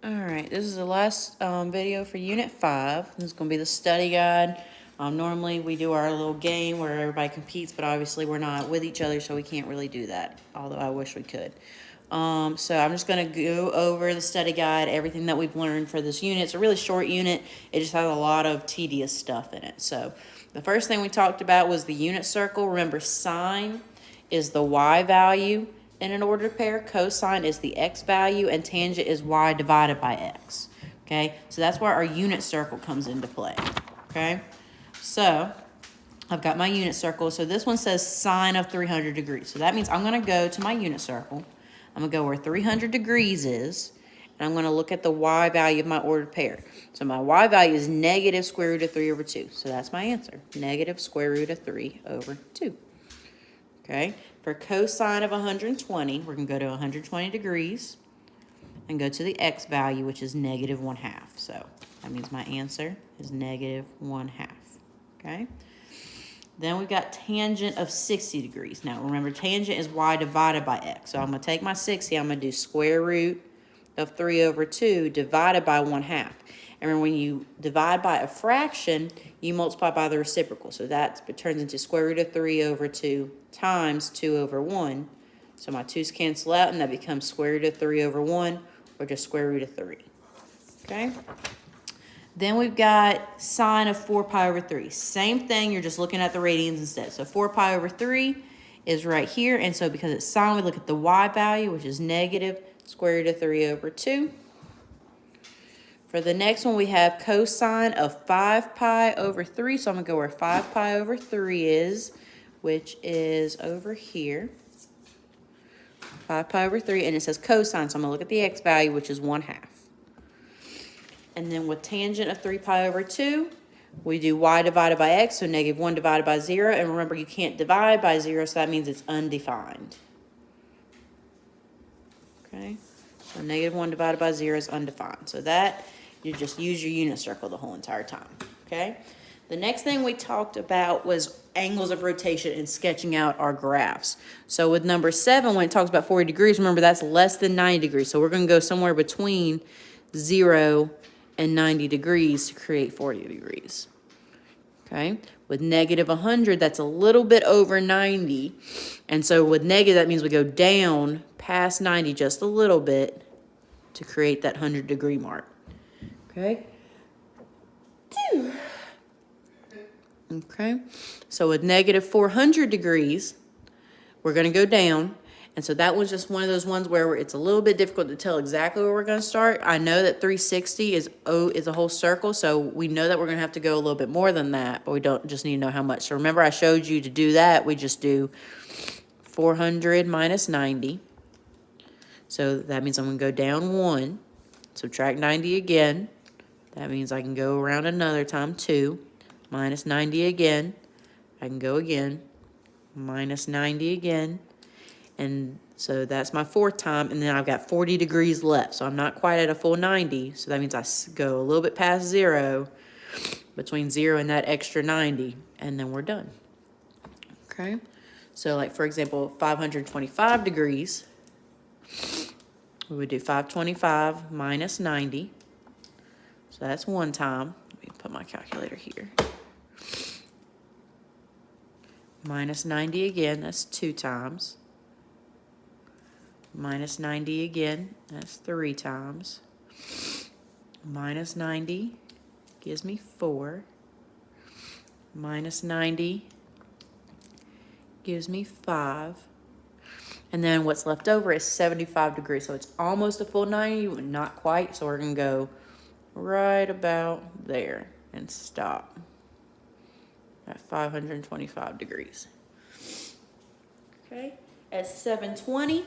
All right, this is the last video for Unit 5. This is going to be the study guide. Normally we do our little game where everybody competes, but obviously we're not with each other, so we can't really do that, although I wish we could. So I'm just going to go over the study guide, everything that we've learned for this unit. It's a really short unit. It just has a lot of tedious stuff in it. So the first thing we talked about was the unit circle. Remember, sine is the y value in an ordered pair, cosine is the x value, and tangent is y divided by x. Okay, so that's where our unit circle comes into play. Okay, so I've got my unit circle. So this one says sine of 300 degrees. So that means I'm going to go to my unit circle. I'm going to go where 300 degrees is, and I'm going to look at the y value of my ordered pair. So my y value is negative square root of 3 over 2. So that's my answer, negative square root of 3 over 2. Okay, for cosine of 120, we're going to go to 120 degrees and go to the x value, which is negative 1/2. So that means my answer is negative 1/2. Okay, then we've got tangent of 60 degrees. Now remember, tangent is y divided by x. So I'm going to take my 60, I'm going to do square root of 3 over 2 divided by 1/2. And remember, when you divide by a fraction, you multiply by the reciprocal. So that turns into square root of 3 over 2 times 2 over 1. So my 2's cancel out, and that becomes square root of 3 over 1, or just square root of 3. Okay? Then we've got sine of 4 pi over 3. Same thing, you're just looking at the radians instead. So 4 pi over 3 is right here, and so because it's sine, we look at the y value, which is negative square root of 3 over 2. For the next one, we have cosine of 5 pi over 3. So I'm going to go where 5 pi over 3 is, which is over here. 5 pi over 3, and it says cosine. So I'm going to look at the x value, which is 1/2. And then with tangent of 3 pi over 2, we do y divided by x, so negative 1 divided by 0. And remember, you can't divide by 0, so that means it's undefined. Okay, so negative 1 divided by 0 is undefined. So that, you just use your unit circle the whole entire time, okay? The next thing we talked about was angles of rotation and sketching out our graphs. So with number 7, when it talks about 40 degrees, remember that's less than 90 degrees. So we're going to go somewhere between 0 and 90 degrees to create 40 degrees, okay? With negative 100, that's a little bit over 90. And so with negative, that means we go down past 90 just a little bit to create that 100-degree mark. Okay. Okay. So with negative 400 degrees, we're going to go down. And so that was just one of those ones where it's a little bit difficult to tell exactly where we're going to start. I know that 360 is a whole circle, so we know that we're going to have to go a little bit more than that, but we don't just need to know how much. So remember, I showed you to do that, we just do 400 minus 90. So that means I'm going to go down 1, subtract 90 again. That means I can go around another time, 2, minus 90 again. I can go again, minus 90 again. And so that's my 4th time, and then I've got 40 degrees left. So I'm not quite at a full 90, so that means I go a little bit past 0, between 0 and that extra 90, and then we're done. Okay? So like, for example, 525 degrees, we would do 525 minus 90. So that's 1 time. Let me put my calculator here. Minus 90 again, that's 2 times. Minus 90 again, that's 3 times. Minus 90 gives me 4. Minus 90 gives me 5. And then what's left over is 75 degrees. So it's almost a full 90, but not quite. So we're going to go right about there and stop at 525 degrees. Okay, at 720,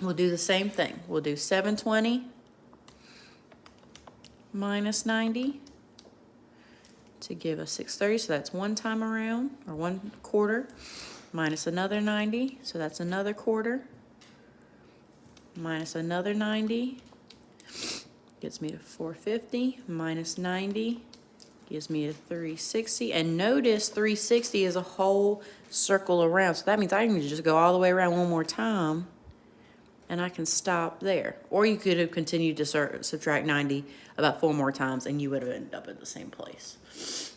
we'll do the same thing. We'll do 720 minus 90 to give us 630. So that's 1 time around, or 1 quarter, minus another 90. So that's another quarter, minus another 90. Gets me to 450, minus 90 gives me a 360. And notice 360 is a whole circle around. So that means I can just go all the way around one more time and I can stop there. Or you could have continued to subtract 90 about 4 more times, and you would have ended up at the same place.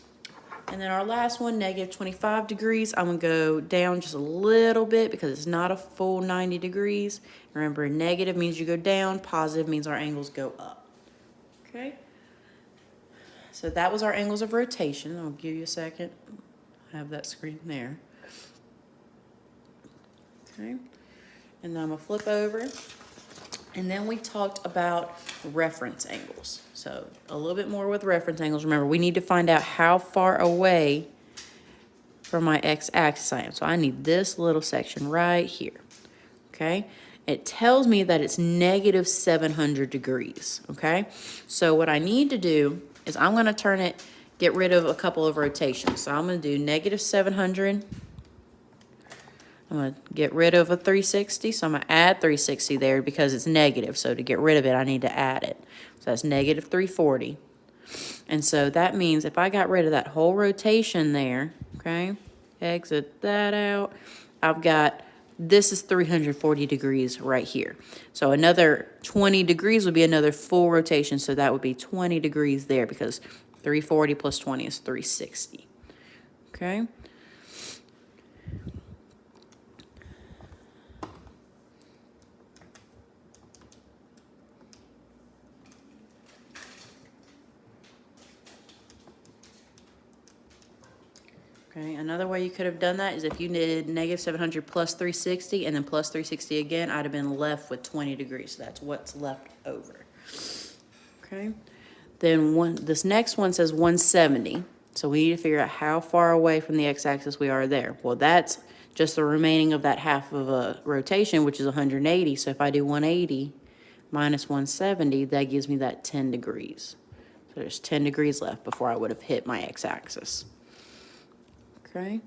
And then our last one, negative 25 degrees. I'm gonna go down just a little bit because it's not a full 90 degrees. Remember, negative means you go down, positive means our angles go up. Okay? So that was our angles of rotation. I'll give you a second. I have that screen there. Okay? And then I'm gonna flip over. And then we talked about reference angles. So a little bit more with reference angles. Remember, we need to find out how far away from my x-axis I am. So I need this little section right here, okay? It tells me that it's negative 700 degrees, okay? So what I need to do is I'm gonna get rid of a couple of rotations. So I'm gonna do negative 700. I'm going to get rid of a 360, so I'm going to add 360 there because it's negative. So to get rid of it, I need to add it. So that's negative 340. And so that means if I got rid of that whole rotation there, okay, exit that out, I've got, this is 340 degrees right here. So another 20 degrees would be another full rotation, so that would be 20 degrees there because 340 plus 20 is 360, okay? Okay, another way you could have done that is if you did negative 700 plus 360 and then plus 360 again, I'd have been left with 20 degrees. So that's what's left over. Okay, then this next one says 170. So we need to figure out how far away from the x-axis we are there. Well, that's just the remaining of that half of a rotation, which is 180. So if I do 180 minus 170, that gives me that 10 degrees. So there's 10 degrees left before I would have hit my x-axis. Okay,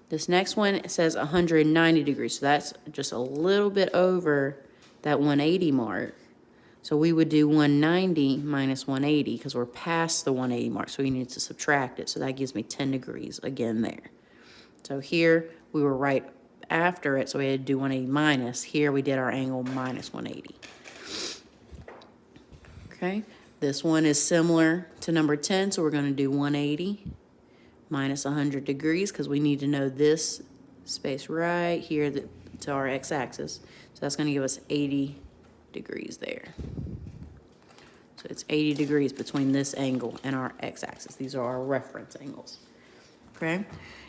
this next one says 190 degrees, so that's just a little bit over that 180 mark. So we would do 190 minus 180 because we're past the 180 mark, so we need to subtract it. So that gives me 10 degrees again there. So here we were right after it, so we had to do 180 minus. Here we did our angle minus 180. Okay, this one is similar to number 10, so we're going to do 180 minus 100 degrees because we need to know this space right here to our x-axis. So that's going to give us 80 degrees there. So it's 80 degrees between this angle and our x-axis. These are our reference angles. Okay?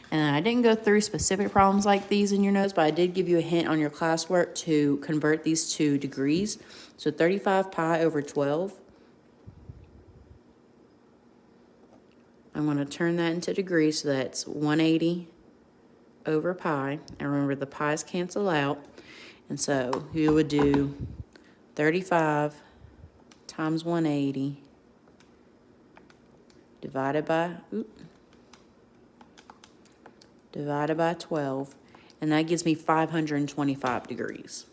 And I didn't go through specific problems like these in your notes, but I did give you a hint on your classwork to convert these to degrees. So 35 pi over 12. I'm going to turn that into degrees, so that's 180 over pi. And remember, the pi's cancel out. And so you would do 35 times 180 divided by 12. And that gives me 525 degrees.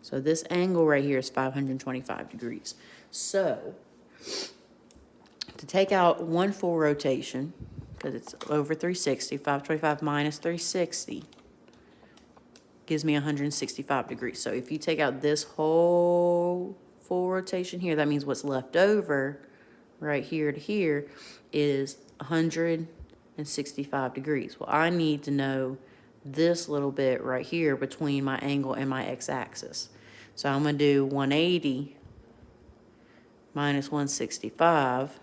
So this angle right here is 525 degrees. So to take out one full rotation, because it's over 360, 525 minus 360 gives me 165 degrees. So if you take out this whole full rotation here, that means what's left over right here to here is 165 degrees. Well, I need to know this little bit right here between my angle and my x-axis. So I'm going to do 180 minus 165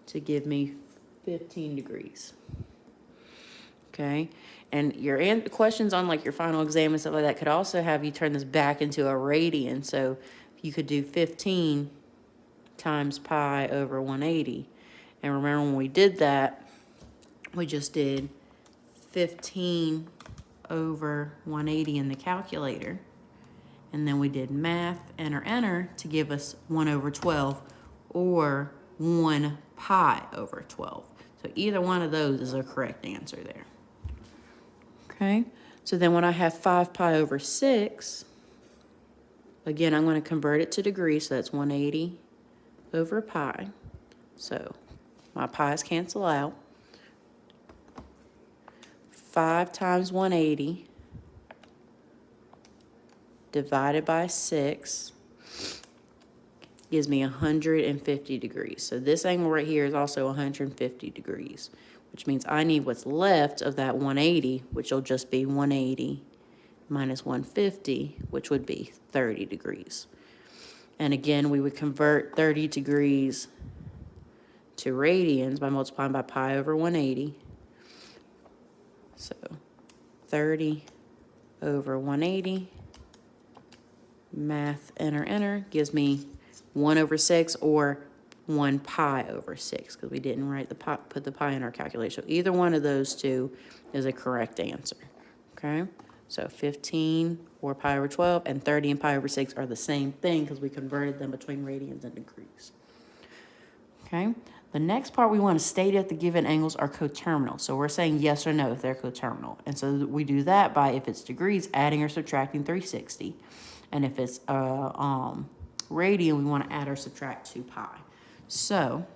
to give me 15 degrees. Okay, and your questions on like your final exam and stuff like that could also have you turn this back into a radian. So you could do 15 times pi over 180. And remember when we did that, we just did 15 over 180 in the calculator. And then we did math, enter to give us 1 over 12 or 1 pi over 12. So either one of those is a correct answer there. Okay, so then when I have 5 pi over 6, again, I'm going to convert it to degrees, so that's 180 over pi. So my pi's cancel out. 5 times 180 divided by 6 gives me 150 degrees. So this angle right here is also 150 degrees, which means I need what's left of that 180, which will just be 180 minus 150, which would be 30 degrees. And again, we would convert 30 degrees to radians by multiplying by pi over 180. So 30 over 180, math, enter, gives me 1 over 6 or 1 pi over 6, because we didn't write the pi, put the pi in our calculation. So either one of those two is a correct answer, okay? So 15 or pi over 12 and 30 and pi over 6 are the same thing because we converted them between radians and degrees, okay? The next part, we want to state if the given angles are coterminal. So we're saying yes or no if they're coterminal. And so we do that by, if it's degrees, adding or subtracting 360. And if it's radian, we want to add or subtract 2 pi. So,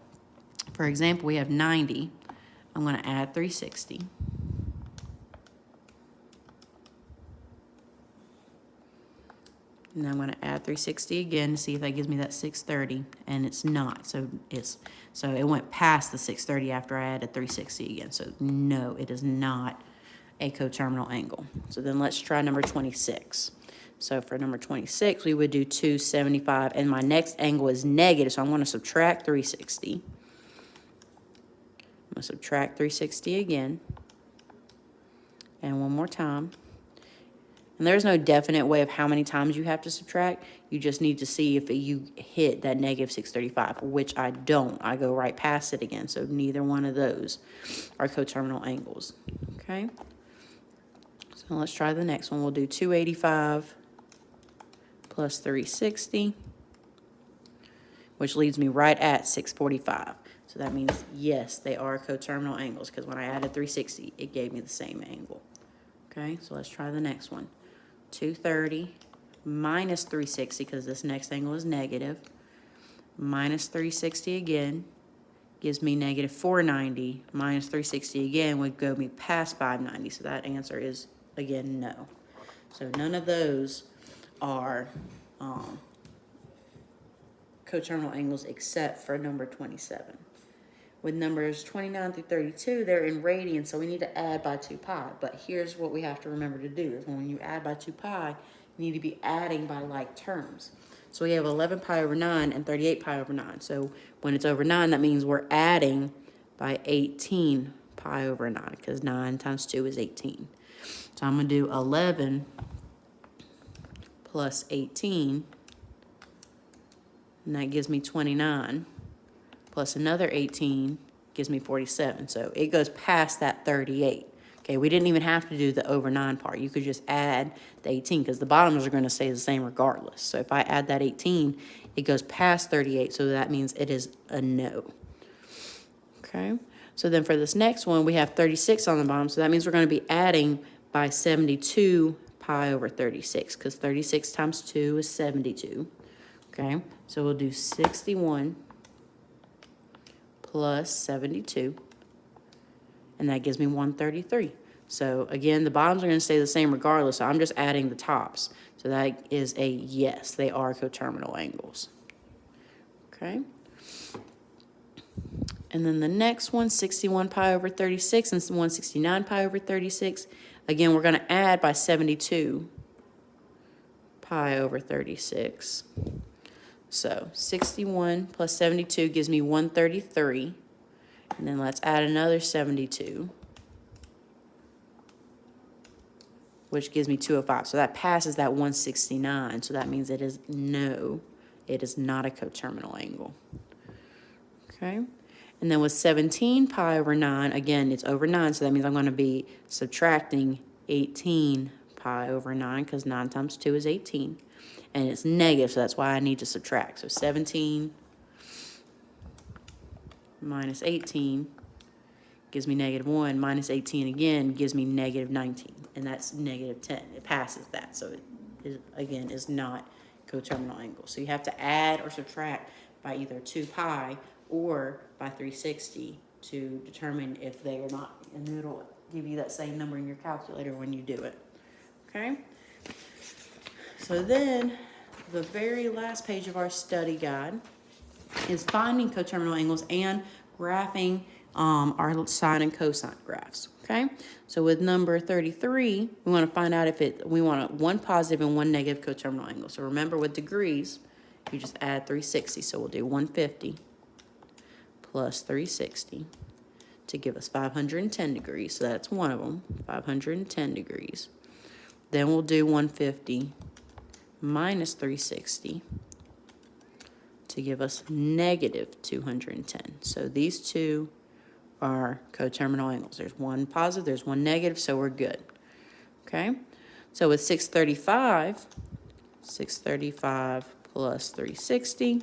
for example, we have 90. I'm going to add 360. And I'm going to add 360 again to see if that gives me that 630, and it's not. So it went past the 630 after I added 360 again. So no, it is not a coterminal angle. So then let's try number 26. So for number 26, we would do 275, and my next angle is negative, so I'm going to subtract 360. I'm going to subtract 360 again, and one more time. And there's no definite way of how many times you have to subtract. You just need to see if you hit that negative 635, which I don't. I go right past it again, so neither one of those are coterminal angles, okay? So let's try the next one. We'll do 285 plus 360, which leads me right at 645. So that means, yes, they are coterminal angles, because when I added 360, it gave me the same angle. Okay, so let's try the next one. 230 minus 360, because this next angle is negative, minus 360 again, gives me negative 490, minus 360 again would go me past 590, so that answer is, again, no. So none of those are coterminal angles except for number 27. With numbers 29 through 32, they're in radians, so we need to add by 2 pi. But here's what we have to remember to do, is when you add by 2 pi, you need to be adding by like terms. So we have 11 pi over 9 and 38 pi over 9. So when it's over 9, that means we're adding by 18 pi over 9, because 9 times 2 is 18. So I'm going to do 11 plus 18, and that gives me 29, plus another 18 gives me 47. So it goes past that 38. Okay, we didn't even have to do the over 9 part. You could just add the 18, because the bottoms are going to stay the same regardless. So if I add that 18, it goes past 38, so that means it is a no. Okay, so then for this next one, we have 36 on the bottom, so that means we're going to be adding by 72 pi over 36, because 36 times 2 is 72. Okay, so we'll do 61 plus 72, and that gives me 133. So again, the bottoms are going to stay the same regardless, so I'm just adding the tops. So that is a yes, they are coterminal angles. Okay. And then the next one, 61 pi over 36 and 169 pi over 36. Again, we're going to add by 72 pi over 36. So 61 plus 72 gives me 133. And then let's add another 72, which gives me 205. So that passes that 169. So that means it is no, it is not a coterminal angle. Okay. And then with 17 pi over 9, again, it's over 9, so that means I'm going to be subtracting 18 pi over 9, because 9 times 2 is 18. And it's negative, so that's why I need to subtract. So 17 minus 18 gives me negative 1. Minus 18 again gives me negative 19, and that's negative 10. It passes that, so it is, again, is not coterminal angle. So you have to add or subtract by either 2 pi or by 360 to determine if they are not in the middle give you that same number in your calculator when you do it. Okay? So then, the very last page of our study guide is finding coterminal angles and graphing our sine and cosine graphs. Okay, so with number 33, we want to find out if we want one positive and one negative coterminal angle. So remember, with degrees, you just add 360. So we'll do 150 plus 360 to give us 510 degrees. So that's one of them, 510 degrees. Then we'll do 150 minus 360 to give us negative 210. So these two are coterminal angles. There's one positive, there's one negative, so we're good. Okay? So with 635 plus 360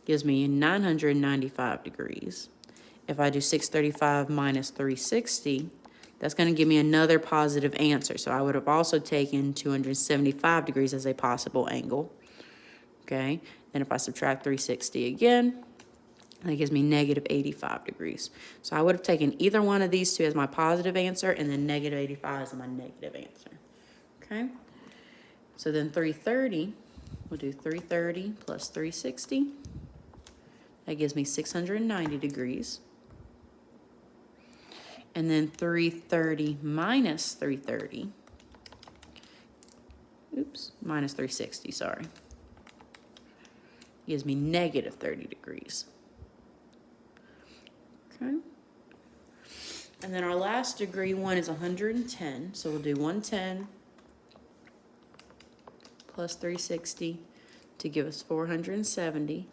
gives me 995 degrees. If I do 635 minus 360, that's going to give me another positive answer. So I would have also taken 275 degrees as a possible angle. Okay? Then if I subtract 360 again, that gives me negative 85 degrees. So I would have taken either one of these two as my positive answer and then negative 85 as my negative answer. Okay? So then 330, we'll do 330 plus 360. That gives me 690 degrees. And then 330 minus 330, minus 360, sorry, gives me negative 30 degrees. Okay. And then our last degree one is 110. So we'll do 110 plus 360 to give us 470.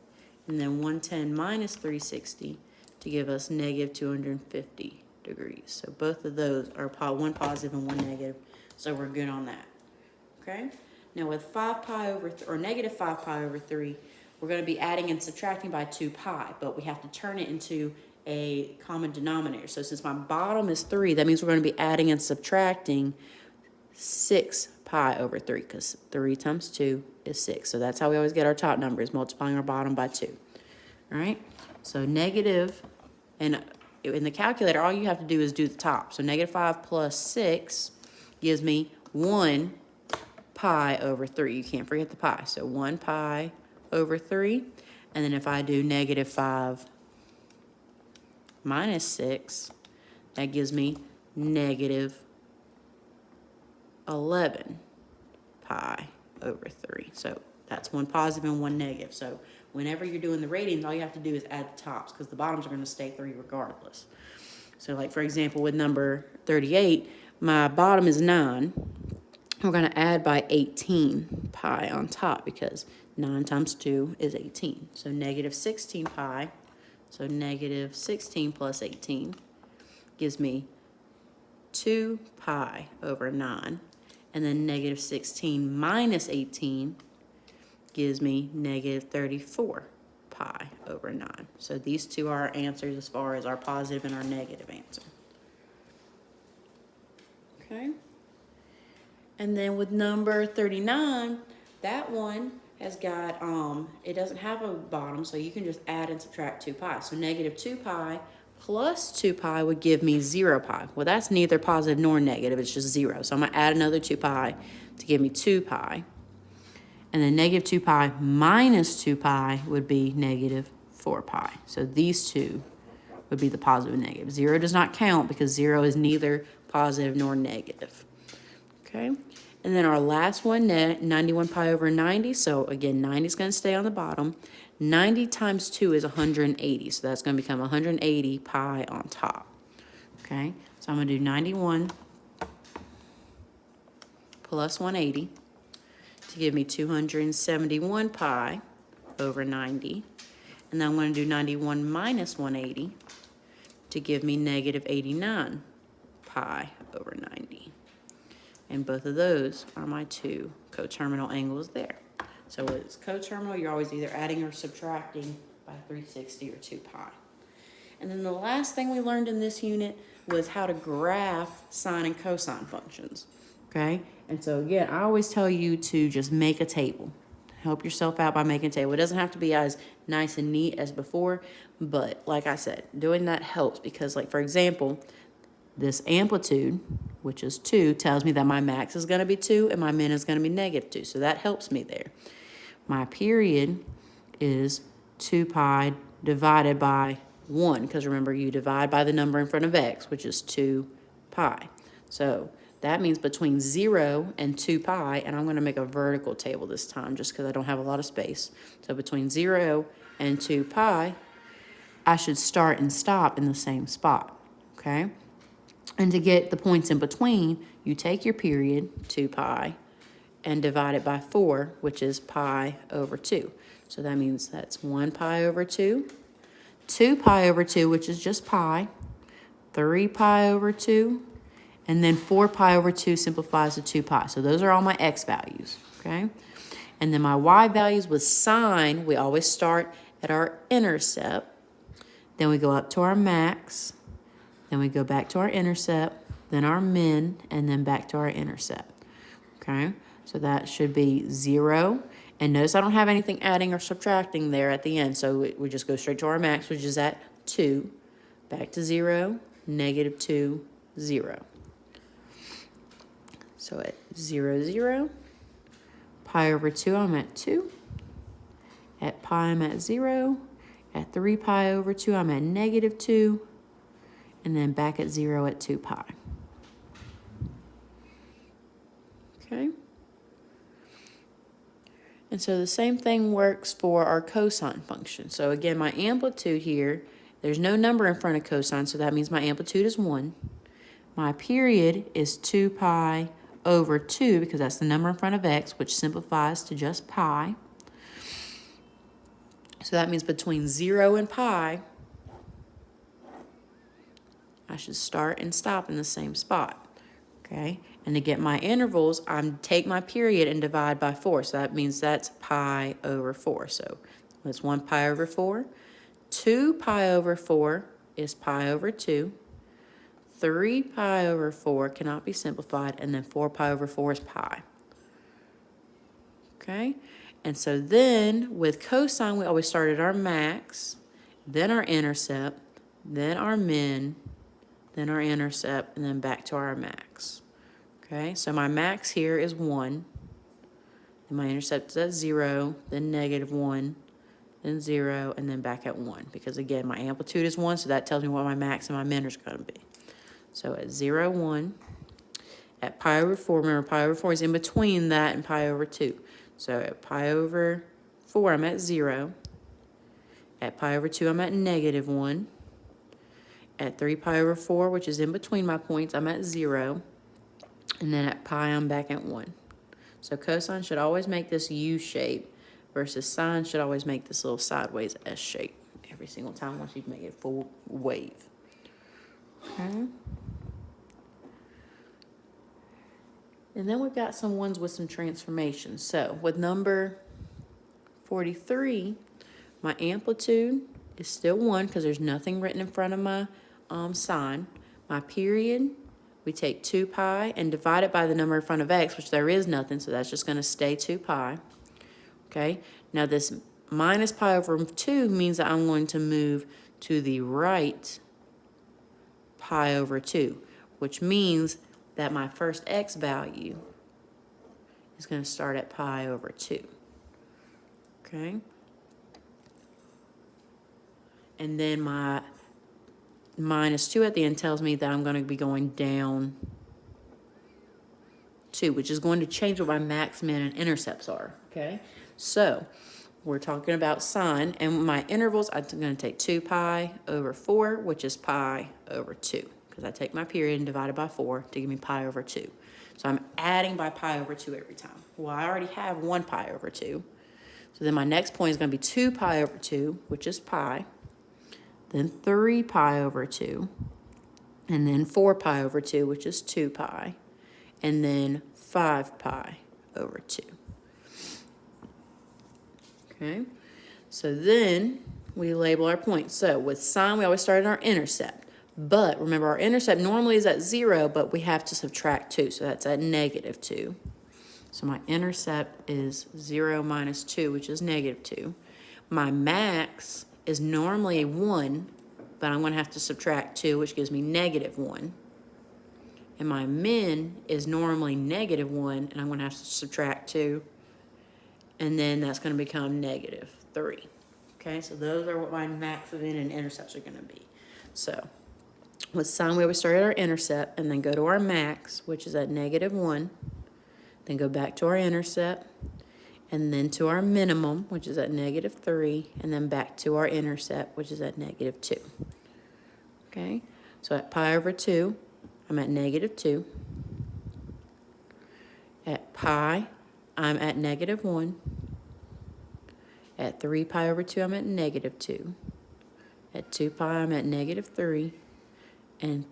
And then 110 minus 360 to give us negative 250 degrees. So both of those are one positive and one negative. So we're good on that. Okay. Now with 5 pi over, or negative 5 pi over 3, we're going to be adding and subtracting by 2 pi, but we have to turn it into a common denominator. So since my bottom is 3, that means we're going to be adding and subtracting 6 pi over 3, because 3 times 2 is 6. So that's how we always get our top numbers, multiplying our bottom by 2. All right? So negative, and in the calculator, all you have to do is do the top. So negative 5 plus 6 gives me 1 pi over 3. You can't forget the pi. So 1 pi over 3. And then if I do negative 5 minus 6, that gives me negative 11 pi over 3. So that's one positive and one negative. So whenever you're doing the ratings, all you have to do is add the tops, because the bottoms are going to stay 3 regardless. So like, for example, with number 38, my bottom is 9. We're going to add by 18 pi on top, because 9 times 2 is 18. So negative 16 pi. So negative 16 plus 18 gives me 2 pi over 9. And then negative 16 minus 18 gives me negative 34 pi over 9. So these two are our answers as far as our positive and our negative answer. Okay. And then with number 39, that one has got, it doesn't have a bottom, so you can just add and subtract 2 pi. So negative 2 pi plus 2 pi would give me 0 pi. Well, that's neither positive nor negative, it's just 0. So I'm going to add another 2 pi to give me 2 pi. And then negative 2 pi minus 2 pi would be negative 4 pi. So these two would be the positive and negative. 0 does not count because 0 is neither positive nor negative. Okay. And then our last one, 91 pi over 90. So again, 90 is going to stay on the bottom. 90 times 2 is 180. So that's going to become 180 pi on top. Okay. So I'm going to do 91 plus 180 to give me 271 pi over 90. And then I'm going to do 91 minus 180 to give me negative 89 pi over 90. And both of those are my two coterminal angles there. So when it's coterminal, you're always either adding or subtracting by 360 or 2 pi. And then the last thing we learned in this unit was how to graph sine and cosine functions. Okay? And so again, I always tell you to just make a table. Help yourself out by making a table. It doesn't have to be as nice and neat as before, but like I said, doing that helps because, like, for example, This amplitude, which is 2, tells me that my max is going to be 2 and my min is going to be negative 2. So that helps me there. My period is 2 pi divided by 1, because remember, you divide by the number in front of x, which is 2 pi. So that means between 0 and 2 pi, and I'm going to make a vertical table this time just because I don't have a lot of space. So between 0 and 2 pi, I should start and stop in the same spot, okay? And to get the points in between, you take your period, 2 pi, and divide it by 4, which is pi over 2. So that means that's 1 pi over 2, 2 pi over 2, which is just pi, 3 pi over 2, and then 4 pi over 2 simplifies to 2 pi. So those are all my x values, okay? And then my y values with sine, we always start at our intercept. Then we go up to our max. Then we go back to our intercept, then our min, and then back to our intercept, okay? So that should be 0. And notice I don't have anything adding or subtracting there at the end, so we just go straight to our max, which is at 2, back to 0, negative 2, 0. So at 0, 0, pi over 2, I'm at 2. At pi, I'm at 0. At 3 pi over 2, I'm at negative 2. And then back at 0 at 2 pi. Okay? And so the same thing works for our cosine function. So again, my amplitude here, there's no number in front of cosine, so that means my amplitude is 1. My period is 2 pi over 2, because that's the number in front of x, which simplifies to just pi. So that means between 0 and pi, I should start and stop in the same spot, okay? And to get my intervals, I'm take my period and divide by 4. So that means that's pi over 4. So that's 1 pi over 4. 2 pi over 4 is pi over 2. 3 pi over 4 cannot be simplified. And then 4 pi over 4 is pi. Okay? And so then with cosine, we always start at our max, then our intercept, then our min, then our intercept, and then back to our max. Okay, so my max here is 1, and my intercept is at 0, then negative 1, then 0, and then back at 1. Because again, my amplitude is 1, so that tells me what my max and my min is going to be. So at 0, 1, at pi over 4, remember pi over 4 is in between that and pi over 2. So at pi over 4, I'm at 0. At pi over 2, I'm at negative 1. At 3 pi over 4, which is in between my points, I'm at 0. And then at pi, I'm back at 1. So cosine should always make this U shape, versus sine should always make this little sideways S shape every single time once you make it full wave. Okay. And then we've got some ones with some transformations. So with number 43, my amplitude is still 1 because there's nothing written in front of my sine. My period, we take 2 pi and divide it by the number in front of x, which there is nothing, so that's just going to stay 2 pi. Okay, now this minus pi over 2 means that I'm going to move to the right pi over 2, which means that my first x value is going to start at pi over 2. Okay, and then my minus 2 at the end tells me that I'm going to be going down 2, which is going to change what my max, min, and intercepts are, okay? So we're talking about sine, and my intervals, I'm going to take 2 pi over 4, which is pi over 2, because I take my period and divide it by 4 to give me pi over 2. So I'm adding by pi over 2 every time. Well, I already have 1 pi over 2. So then my next point is going to be 2 pi over 2, which is pi. Then 3 pi over 2, and then 4 pi over 2, which is 2 pi, and then 5 pi over 2. Okay, so then we label our points. So with sine, we always start at our intercept. But remember, our intercept normally is at 0, but we have to subtract 2, so that's at negative 2. So my intercept is 0 minus 2, which is negative 2. My max is normally a 1, but I'm going to have to subtract 2, which gives me negative 1. and my min is normally -1, and I'm going to have to subtract 2, and then that's going to become -3. Okay, so those are what my max of in and intercepts are going to be. So with sine, we always start at our intercept and then go to our max, which is at -1, then go back to our intercept, and then to our minimum, which is at -3, and then back to our intercept, which is at -2. Okay, so at pi over 2, I'm at -2. At pi, I'm at -1. At 3 pi over 2, I'm at -2. At 2 pi, I'm at -3. And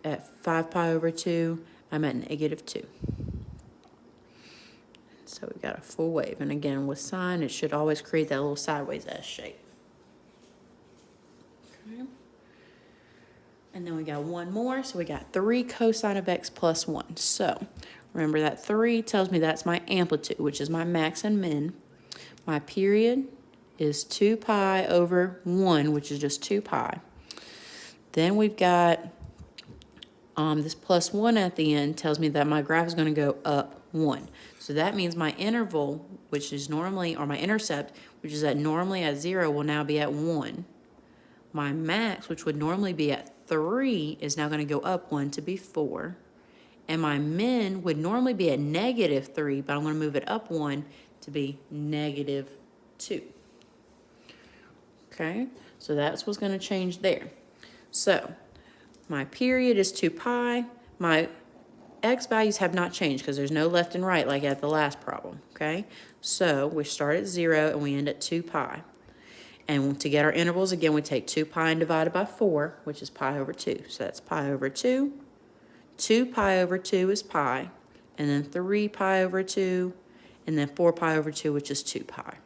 at 5 pi over 2, I'm at -2. So we've got a full wave. And again, with sine, it should always create that little sideways S shape. Okay. And then we got one more. So we got 3 cosine of x plus 1. So remember that 3 tells me that's my amplitude, which is my max and min. My period is 2 pi over 1, which is just 2 pi. Then we've got this plus 1 at the end tells me that my graph is going to go up 1. So that means my interval, which is normally, or my intercept, which is normally at 0, will now be at 1. My max, which would normally be at 3, is now going to go up 1 to be 4. And my min would normally be at -3, but I'm going to move it up 1 to be -2. Okay, so that's what's going to change there. So my period is 2 pi. My x values have not changed because there's no left and right like at the last problem, okay? So we start at 0 and we end at 2 pi. And to get our intervals, again, we take 2 pi and divide it by 4, which is pi over 2. So that's pi over 2. 2 pi over 2 is pi. And then 3 pi over 2. And then 4 pi over 2, which is 2 pi.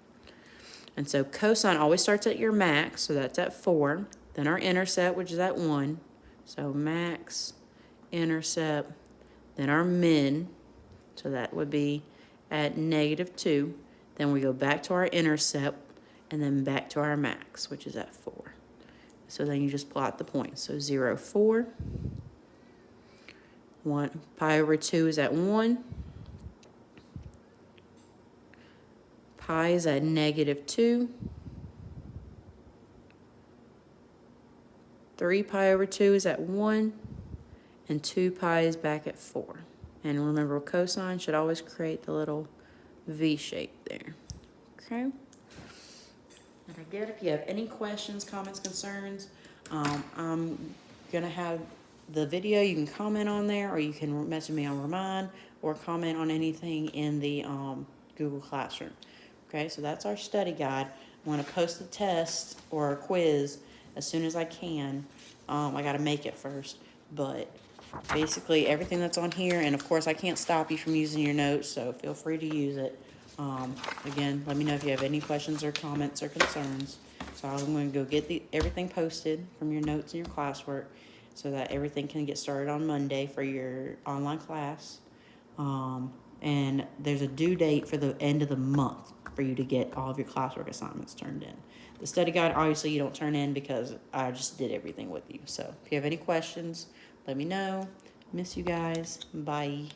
And so cosine always starts at your max, so that's at 4. Then our intercept, which is at 1. So max, intercept, then our min, so that would be at -2. Then we go back to our intercept, and then back to our max, which is at 4. So then you just plot the points. So 0, 4. 1 pi over 2 is at 1. Pi is at -2. 3 pi over 2 is at 1. And 2 pi is back at 4. And remember, cosine should always create the little V shape there. Okay? And again, if you have any questions, comments, concerns, I'm going to have the video. You can comment on there, or you can message me on Remind, or comment on anything in the Google Classroom. Okay, so that's our study guide. I'm going to post the test or a quiz as soon as I can. I got to make it first, but basically everything that's on here, and of course I can't stop you from using your notes, so feel free to use it. Again, let me know if you have any questions or comments or concerns. So I'm going to go get everything posted from your notes and your classwork so that everything can get started on Monday for your online class. And there's a due date for the end of the month for you to get all of your classwork assignments turned in. The study guide, obviously, you don't turn in because I just did everything with you. So if you have any questions, let me know. Miss you guys. Bye.